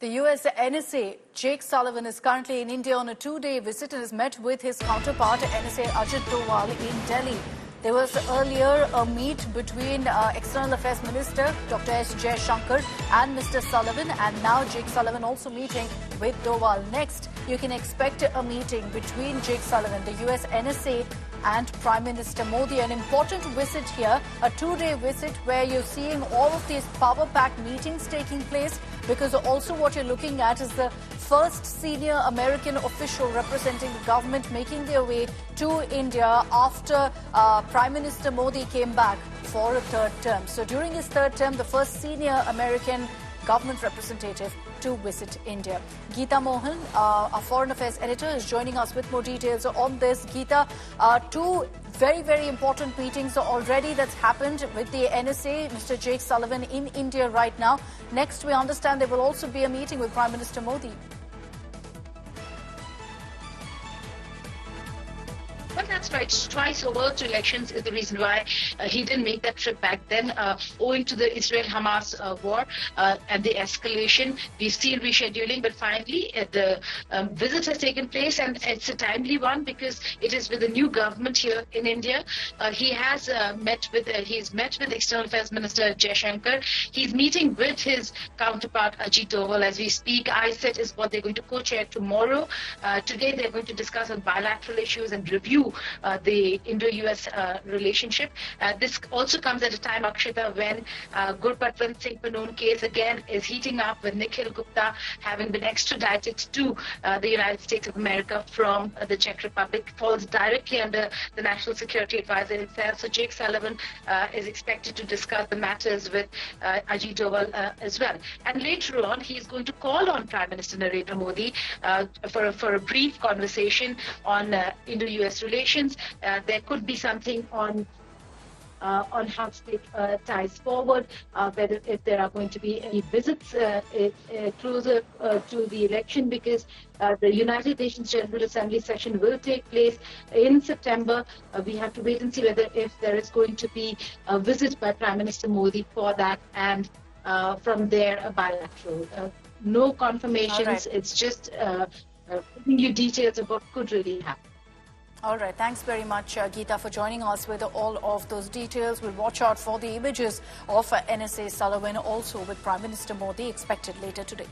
The US NSA, Jake Sullivan, is currently in India on a two-day visit and has met with his counterpart, NSA Ajit Doval, in Delhi. There was earlier a meet between External Affairs Minister Dr. S. Jaishankar and Mr. Sullivan, and now Jake Sullivan also meeting with Doval. Next, you can expect a meeting between Jake Sullivan, the US NSA, and Prime Minister Modi. An important visit here, a two-day visit where you're seeing all of these power-packed meetings taking place, because also what you're looking at is the first senior American official representing the government making their way to India after Prime Minister Modi came back for a third term. So during his third term, the first senior American government representative to visit India. Geeta Mohan, our Foreign Affairs editor, is joining us with more details on this. Geeta, two very important meetings already that's happened with the NSA, Mr. Jake Sullivan in India right now. Next, we understand there will also be a meeting with Prime Minister Modi. Well, that's right. Twice over to elections is the reason why he didn't make that trip back then, owing to the Israel-Hamas war and the escalation. We've seen rescheduling, but finally the visit has taken place, and it's a timely one because it is with the new government here in India. He has met with External Affairs Minister Jaishankar. He's meeting with his counterpart Ajit Doval as we speak. ISET is what they're going to co-chair tomorrow. Today they're going to discuss on bilateral issues and review the Indo-US relationship. This also comes at a time, Akshita, when Gurpatwant Singh Pannoon case again is heating up, with Nikhil Gupta having been extradited to the United States of America from the Czech Republic. Falls directly under the National Security Advisor himself. So Jake Sullivan is expected to discuss the matters with Ajit Doval as well. And later on, he is going to call on Prime Minister Narendra Modi for a brief conversation on Indo-US relations. There could be something on how to take ties forward, whether if there are going to be any visits closer to the election, because the United Nations General Assembly session will take place in September. We have to wait and see whether if there is going to be a visit by Prime Minister Modi for that, and from there a bilateral. No confirmations. Right. It's just giving you details of what could really happen. All right, thanks very much, Geeta, for joining us with all of those details. We'll watch out for the images of NSA Sullivan, also with Prime Minister Modi expected later today.